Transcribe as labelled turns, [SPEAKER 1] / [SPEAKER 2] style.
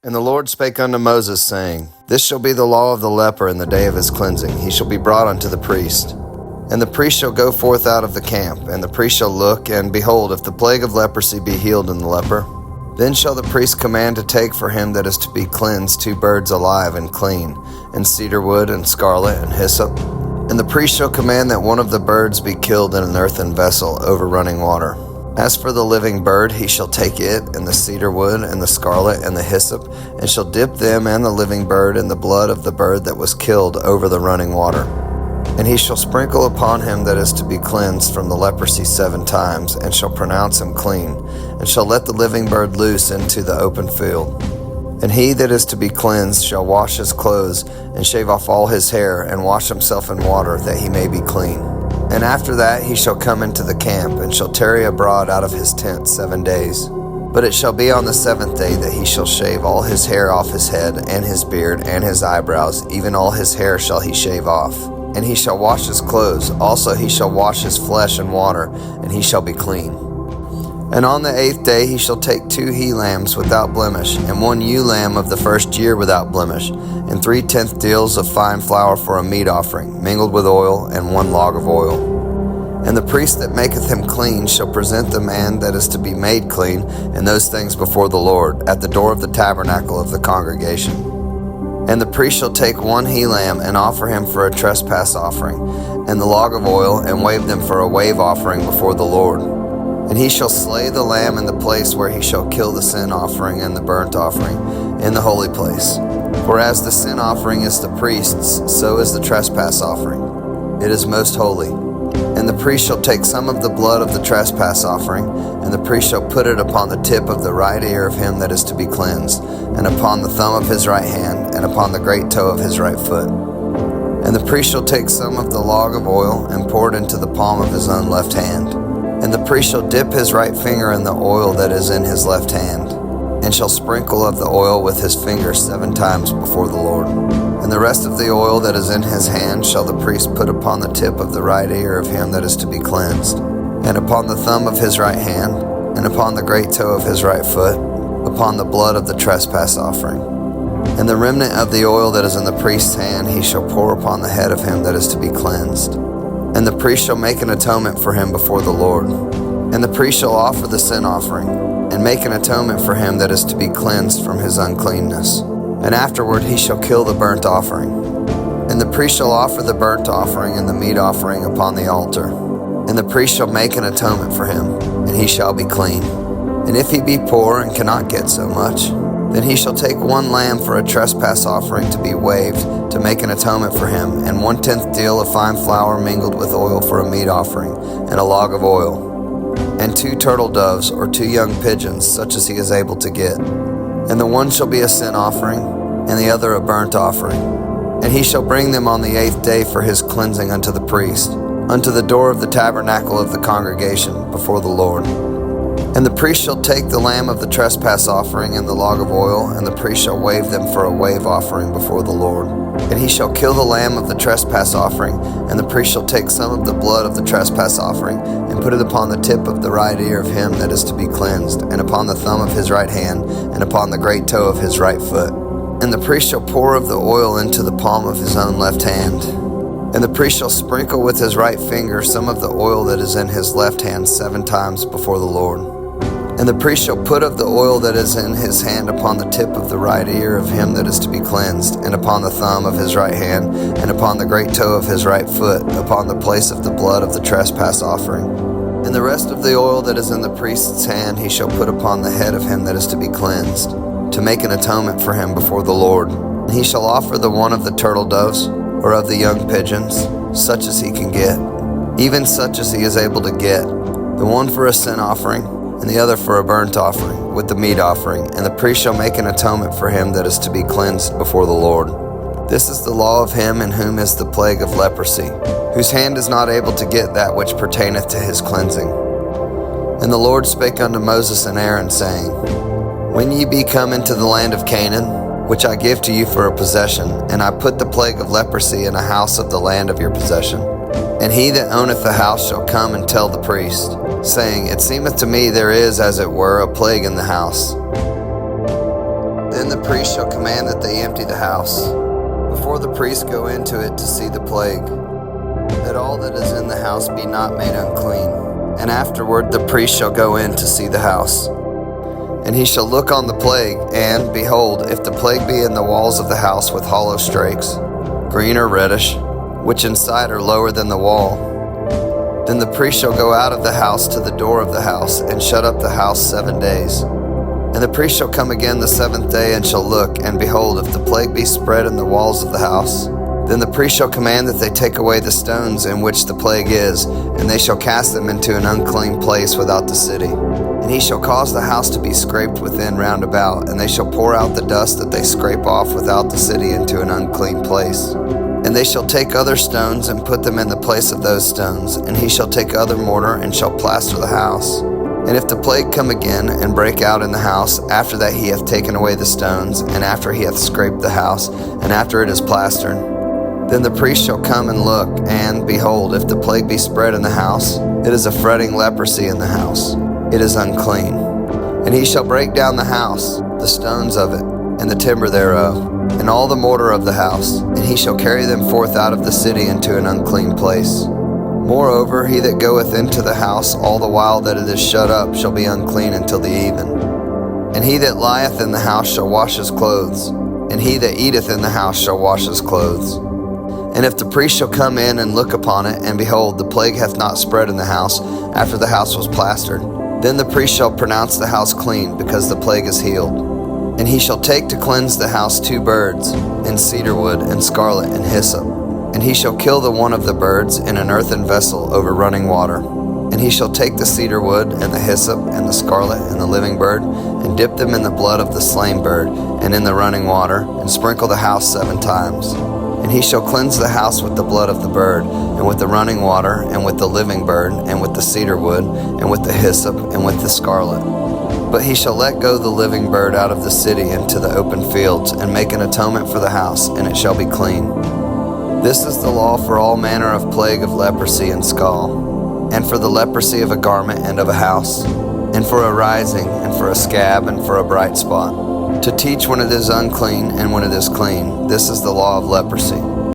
[SPEAKER 1] And the Lord spake unto Moses, saying, This shall be the law of the leper in the day of his cleansing. He shall be brought unto the priest. And the priest shall go forth out of the camp, and the priest shall look, and behold, if the plague of leprosy be healed in the leper, then shall the priest command to take for him that is to be cleansed 2 birds alive and clean, and cedar wood, and scarlet, and hyssop. And the priest shall command that one of the birds be killed in an earthen vessel over running water. As for the living bird, he shall take it, and the cedar wood, and the scarlet, and the hyssop, and shall dip them and the living bird in the blood of the bird that was killed over the running water. And he shall sprinkle upon him that is to be cleansed from the leprosy 7 times, and shall pronounce him clean, and shall let the living bird loose into the open field. And he that is to be cleansed shall wash his clothes, and shave off all his hair, and wash himself in water, that he may be clean. And after that he shall come into the camp, and shall tarry abroad out of his tent 7 days. But it shall be on the 7th day that he shall shave all his hair off his head, and his beard, and his eyebrows, even all his hair shall he shave off. And he shall wash his clothes, also he shall wash his flesh in water, and he shall be clean. And on the 8th day he shall take 2 he-lambs without blemish, and 1 ewe-lamb of the first year without blemish, and 3/10 deals of fine flour for a meat offering, mingled with oil, and 1 log of oil. And the priest that maketh him clean shall present the man that is to be made clean in those things before the Lord, at the door of the tabernacle of the congregation. And the priest shall take 1 he-lamb, and offer him for a trespass offering, and the log of oil, and wave them for a wave offering before the Lord. And he shall slay the lamb in the place where he shall kill the sin offering and the burnt offering in the holy place. For as the sin offering is the priest's, so is the trespass offering. It is most holy. And the priest shall take some of the blood of the trespass offering, and the priest shall put it upon the tip of the right ear of him that is to be cleansed, and upon the thumb of his right hand, and upon the great toe of his right foot. And the priest shall take some of the log of oil, and pour it into the palm of his own left hand. And the priest shall dip his right finger in the oil that is in his left hand, and shall sprinkle of the oil with his finger 7 times before the Lord. And the rest of the oil that is in his hand shall the priest put upon the tip of the right ear of him that is to be cleansed, and upon the thumb of his right hand, and upon the great toe of his right foot, upon the blood of the trespass offering. And the remnant of the oil that is in the priest's hand he shall pour upon the head of him that is to be cleansed. And the priest shall make an atonement for him before the Lord. And the priest shall offer the sin offering, and make an atonement for him that is to be cleansed from his uncleanness. And afterward he shall kill the burnt offering. And the priest shall offer the burnt offering and the meat offering upon the altar. And the priest shall make an atonement for him, and he shall be clean. And if he be poor and cannot get so much, then he shall take 1 lamb for a trespass offering to be waved, to make an atonement for him, and 1/10 deal of fine flour mingled with oil for a meat offering, and a log of oil, and 2 turtle doves or 2 young pigeons, such as he is able to get. And the one shall be a sin offering, and the other a burnt offering. And he shall bring them on the 8th day for his cleansing unto the priest, unto the door of the tabernacle of the congregation before the Lord. And the priest shall take the lamb of the trespass offering and the log of oil, and the priest shall wave them for a wave offering before the Lord. And he shall kill the lamb of the trespass offering, and the priest shall take some of the blood of the trespass offering, and put it upon the tip of the right ear of him that is to be cleansed, and upon the thumb of his right hand, and upon the great toe of his right foot. And the priest shall pour of the oil into the palm of his own left hand. And the priest shall sprinkle with his right finger some of the oil that is in his left hand 7 times before the Lord. And the priest shall put of the oil that is in his hand upon the tip of the right ear of him that is to be cleansed, and upon the thumb of his right hand, and upon the great toe of his right foot, upon the place of the blood of the trespass offering. And the rest of the oil that is in the priest's hand he shall put upon the head of him that is to be cleansed, to make an atonement for him before the Lord. And he shall offer the one of the turtle doves, or of the young pigeons, such as he can get, even such as he is able to get, the one for a sin offering, and the other for a burnt offering, with the meat offering. And the priest shall make an atonement for him that is to be cleansed before the Lord. This is the law of him in whom is the plague of leprosy, whose hand is not able to get that which pertaineth to his cleansing. And the Lord spake unto Moses and Aaron, saying, When ye be come into the land of Canaan, which I give to you for a possession, and I put the plague of leprosy in a house of the land of your possession, and he that owneth the house shall come and tell the priest, saying, It seemeth to me there is, as it were, a plague in the house. Then the priest shall command that they empty the house, before the priests go into it to see the plague, that all that is in the house be not made unclean. And afterward the priest shall go in to see the house. And he shall look on the plague, and, behold, if the plague be in the walls of the house with hollow strakes, green or reddish, which inside are lower than the wall, then the priest shall go out of the house to the door of the house, and shut up the house 7 days. And the priest shall come again the 7th day, and shall look, and behold, if the plague be spread in the walls of the house, then the priest shall command that they take away the stones in which the plague is, and they shall cast them into an unclean place without the city. And he shall cause the house to be scraped within round about, and they shall pour out the dust that they scrape off without the city into an unclean place. And they shall take other stones and put them in the place of those stones, and he shall take other mortar and shall plaster the house. And if the plague come again and break out in the house, after that he hath taken away the stones, and after he hath scraped the house, and after it is plastered, then the priest shall come and look, and, behold, if the plague be spread in the house, it is a fretting leprosy in the house. It is unclean. And he shall break down the house, the stones of it, and the timber thereof, and all the mortar of the house, and he shall carry them forth out of the city into an unclean place. Moreover, he that goeth into the house all the while that it is shut up shall be unclean until the even. And he that lieth in the house shall wash his clothes, and he that eateth in the house shall wash his clothes. And if the priest shall come in and look upon it, and behold, the plague hath not spread in the house after the house was plastered, then the priest shall pronounce the house clean, because the plague is healed. And he shall take to cleanse the house 2 birds, and cedar wood, and scarlet, and hyssop. And he shall kill the one of the birds in an earthen vessel over running water. And he shall take the cedar wood, and the hyssop, and the scarlet, and the living bird, and dip them in the blood of the slain bird, and in the running water, and sprinkle the house 7 times. And he shall cleanse the house with the blood of the bird, and with the running water, and with the living bird, and with the cedar wood, and with the hyssop, and with the scarlet. But he shall let go the living bird out of the city into the open fields, and make an atonement for the house, and it shall be clean. This is the law for all manner of plague of leprosy and scall, and for the leprosy of a garment and of a house, and for a rising, and for a scab, and for a bright spot, to teach when it is unclean and when it is clean. This is the law of leprosy.